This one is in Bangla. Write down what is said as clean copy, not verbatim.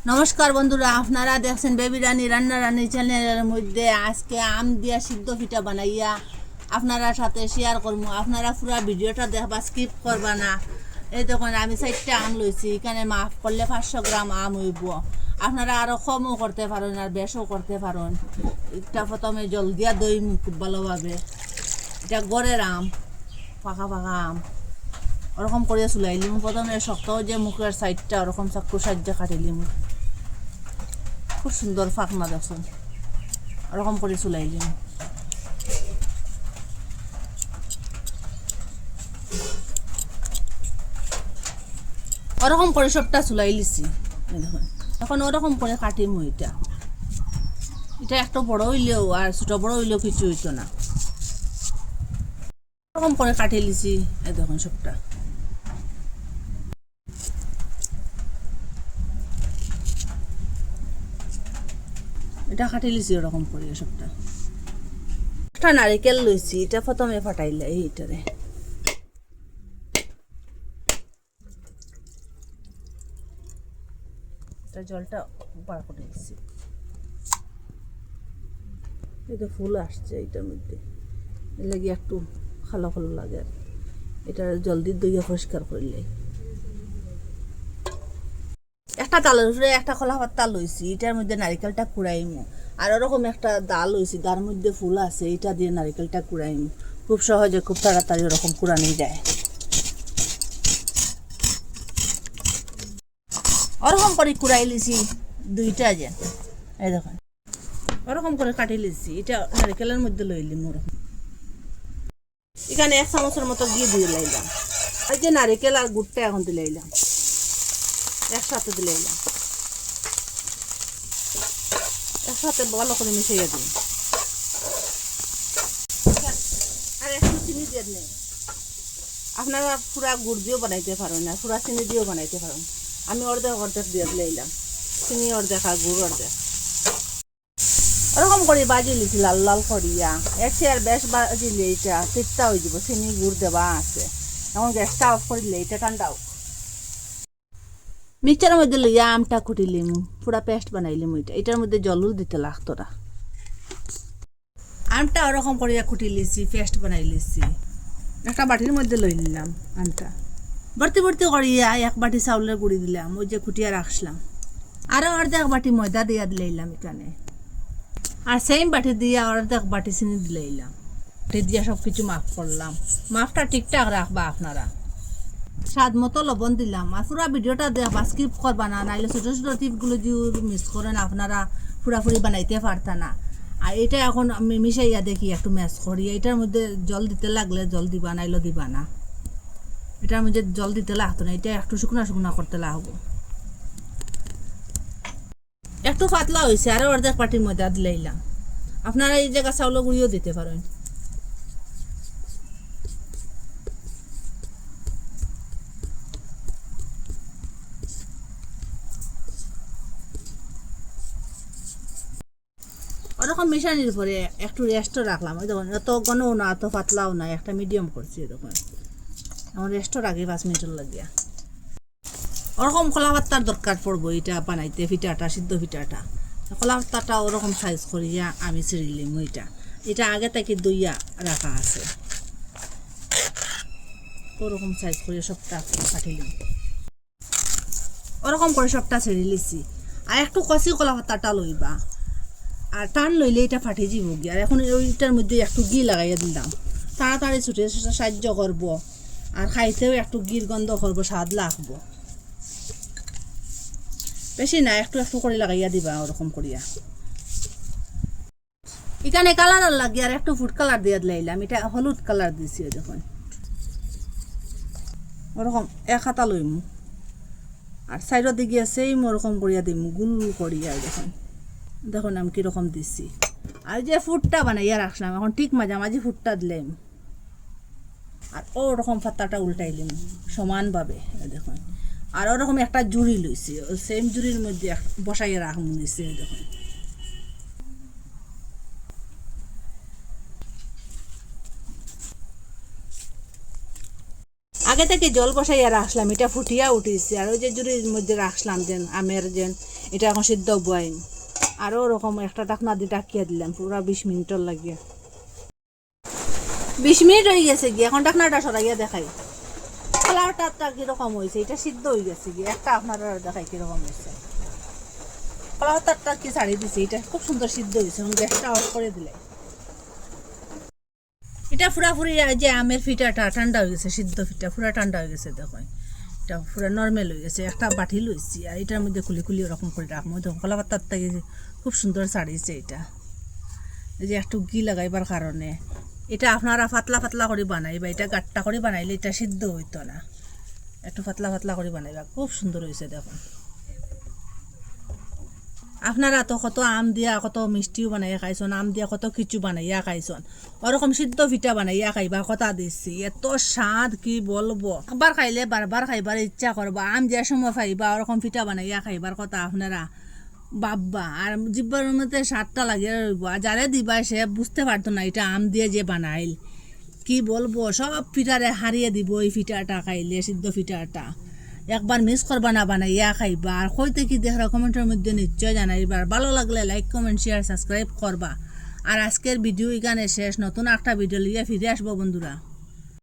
নমস্কার বন্ধুরা, আপনারা দেখছেন বেবি রানী রান্না রানী চ্যানেলের মধ্যে। আজকে আম দিয়া সিদ্ধ পিঠা বানাইয়া আপনারা সাথে শেয়ার করবো। আপনারা পুরো ভিডিওটা দেখবা, স্কিপ করবা না। এই দেখুন, আমি 4টা আম লইছি। এখানে মাফ করলে 500 গ্রাম আম হইব। আপনারা আরও কমও করতে পারেন আর বেশও করতে পারেন। এটা প্রথমে জল দিয়া দই খুব ভালোভাবে। এটা গড়ের আম, পাকা পাকা আম ওরকম করে চুলাইলিম। প্রথমে শক্ত যে মুখের সাইডটা ওরকম চাকু সাহায্যে কাটিলিম। খুব সুন্দর ফাঁকনা দেখুন, ওরকম করে চুলাইলিম। ওরকম করে সবটা চুলাই লিছি। দেখুন, এখন ওরকম করে কাটিম। এটা এটা একটা বড় হইলেও আর ছোট বড় হইলেও কিছু হইতো না। ওরকম করে কাটি লিছি। এই দেখুন সবটা। এটা কাটি লিছি ওরকম করে সবটা। একটা নারিকেল লইছি, এটা প্রথমে ফাটাইলে এইটারে। জলটা বার করে দিচ্ছি। এটা ফুল আসছে এটার মধ্যে, এর লাগে একটু খালো খালো লাগে। আর এটা জলদি দইয়া পরিষ্কার করলে। একটা তালের উপরে একটা খোলা পাতা লইছি, এটার মধ্যে নারিকেলটা কুড়াইমু। আর ওরকম একটা ডাল লইছি, তার মধ্যে ফুল আছে, এটা দিয়ে নারিকেলটা কুড়াইমু। খুব সহজে, খুব তাড়াতাড়ি ওরকম কুড়ানি যায়। ওরকম করে কুড়াই লিছি দুইটা যে। এই দেখুন, ওরকম করে কাটি লিছি। এটা নারিকেলের মধ্যে লইলিম। ওরকম এখানে 1 চামচের মতো ঘি দিয়ে লাইলাম। এই যে নারিকেল আর গুড়টা এখন দিয়ে লাইলাম, একসাথে দিয়ে লাইলাম। একসাথে ভালো করে মিশিয়ে দিই। আর একটু চিনি দিয়ে নেই। আপনারা পুরা গুড় দিয়েও বানাইতে পারেন না, পুরা চিনি দিয়েও বানাইতে পারেন। আমি অর্ধেক অর্ধেক দিয়ে লাইলাম, চিনি অর্ধেক আর গুড় অর্ধেক। ওরকম করে বাজি লিছি লাল লাল করিয়া। এর চেয়ে আর বেশ বাজিলে এটা তিতা হয়ে যাব। চিনি গুড় দেওয়া আছে। এখন গ্যাসটা অফ করিলে এটা ঠান্ডাও। মিক্সচারের মধ্যে লইয়া আমটা কুটিলিম, পুরা পেস্ট বানাইলিম। এটার মধ্যে জলও দিতে লাগতো না। আমটা ওরকম করিয়া কুটি লিছি, পেস্ট বানাই লিছি। একটা বাটির মধ্যে লই নিলাম আমটা। ভর্তি ভর্তি করিয়া 1 বাটি চাউলের গুঁড়ি দিলাম, ওই যে কুটিয়া রাখলাম। আরও অর্ধেক বাটি ময়দা দিয়া দিলাম এখানে। আর সেম বাটি দিয়া অর্ধেক বাটি চিনি দিলাম। বাটি দিয়া সব কিছু মাফ করলাম। মাফটা ঠিকঠাক রাখবা আপনারা। স্বাদ মতো লবণ দিলাম। আর পুরা ভিডিওটা দেখবা, স্কিপ করবা না, নাইলে ছোটো ছোটো টিপগুলো যদি মিস করেন আপনারা পুরাপুরি বানাইতে পারতা না। আর এটা এখন আমি মিশাইয়া দেখি একটু ম্যাশ করি। এটার মধ্যে জল দিতে লাগলে জল দিবা, নাইলে দিবা না। এটার মধ্যে জল দিতে লাগতো না, এটা একটু শুকনা শুকনা করতে লাগবো। একটু পাতলা হয়েছে, আরও অর্ধেক বাটির মধ্যে দিলাম। আপনারা এই জায়গা চাউলের গুঁড়িও দিতে পারেন। ওরকম মিশানির পরে একটু রেস্টও রাখলাম। ওই দেখুন, এত ঘনও না এত পাতলাও না, একটা মিডিয়াম করছি। দেখুন, এখন রেস্টও রাখি 5 মিনিটের লাগিয়া। ওরকম খোলা পাত্তার দরকার পড়বো এটা বানাইতে, পিঠাটা সিদ্ধ পিঠাটা। খোলা পাত্তাটা ওরকম সাইজ করিয়া আমি ছিঁড়িলিম। এটা আগে থেকে দইয়া রাখা আছে, ওরকম সাইজ করিয়া সবটা কাটিলিম। ওরকম করে সবটা ছেড়ে লিছি। আর একটু কষি কলা পাতাটা লইবা, আর টান লইলে এটা ফাটে যাব গিয়ে। আর এখন ওইটার মধ্যে একটু ঘি লাগাইয়া দিলাম, তাড়াতাড়ি ছুটে সাহায্য করবো। আর খাইতেও একটু ঘির গন্ধ করবো, স্বাদ লাগবো। বেশি না, একটু একটু করে লাগাইয়া দিবা ওরকম করিয়া। এখানে কালার লাগে, আর একটু ফুড কালার দিয়ে লাইলাম। এটা হলুদ কালার দিছি। দেখুন, ওরকম 1 হাতা লইমু। আর সাইডের দিকে সেম ওরকম করিয়া দিমু, গুল করিয়া। দেখুন দেখুন আমি কীরকম দিচ্ছি। আর যে ফুটটা বানাইয়া রাখলাম, এখন ঠিক মাঝামাঝি ফুটটা দিলাম। আর ওরকম পাতাটা উল্টাইলাম সমানভাবে। দেখুন, আর ওরকম একটা জুড়ি লইছি, সেম জুড়ির মধ্যে বসাইয়া রাখুন নিচ্ছে। দেখুন, আগে আগে থেকে জল বসাইয়া রাখলাম, এটা ফুটিয়া উঠিছে। আর ওই যে জুড়ির মধ্যে রাখলাম যেন আমের যেন এটা এখন সিদ্ধ বইম। আরও ওরকম একটা ঢাকনা দিয়ে ডাকিয়া দিলাম পুরা 20 মিনিটের লাগিয়ে। 20 মিনিট হয়ে গেছে গিয়ে, এখন ঢাকনাটা সরাইয়া দেখাই কালারটা কিরকম হয়েছে। এটা সিদ্ধ হয়ে গেছে গিয়ে, একটা আপনারা দেখাই কিরকম হয়েছে। কালারটা কি ছাড়িয়ে দিছে, এটা খুব সুন্দর সিদ্ধ হয়েছে। এখন গ্যাসটা অফ করে দিলে এটা পুরাপুরি যে আমের ফিটাটা ঠান্ডা হয়ে গেছে, সিদ্ধ ফিটা পুরা ঠান্ডা হয়ে গেছে। দেখুন এটা পুরা নর্মাল হয়ে গেছে। একটা বাটি লইছি আর এটার মধ্যে খুলি খুলি ওরকম করে রাখবো। দেখুন কলা পাতার থেকে খুব সুন্দর ছাড়িয়েছে। এটা এই যে একটু ঘি লাগাইবার কারণে এটা আপনারা পাতলা পাতলা করে বানাইবা, এটা গাট্টা করে বানাইলে এটা সিদ্ধ হইতো না। একটু পাতলা পাতলা করে বানাইবা, খুব সুন্দর হয়েছে। দেখুন আপনারা তো কত আম দিয়া কত মিষ্টিও বানাইয়া খাইছন, আম দিয়া কত কিছু বানাইয়া খাইছন, ওরকম সিদ্ধ পিঠা বানাইয়া খাইবা কথা দিচ্ছি। এত স্বাদ কি বলবো, একবার খাইলে বারবার খাইবার ইচ্ছা করবা। আম যে সময় খাইবা ওরকম পিঠা বানাইয়া খাইবার কথা আপনারা বাব্বা। আর জিব্বার মধ্যে স্বাদটা লাগিয়ে রইব। আর যারে দিবা সে বুঝতে পারতো না এটা আম দিয়ে যে বানাইল। কি বলবো, সব পিঠারে হারিয়ে দিব এই পিঠাটা খাইলে, সিদ্ধ পিঠাটা। একবার মিস করবা না বানাইয়া খাইবা। আর কইতে কি দেখরা কমেন্টের মধ্যে নিশ্চয় জানাইবা। ভালো লাগলে লাইক কমেন্ট শেয়ার সাবস্ক্রাইব করবা। আর আজকের ভিডিও এখানে শেষ, নতুন একটা ভিডিও লিয়ে ফিরে আসবো বন্ধুরা।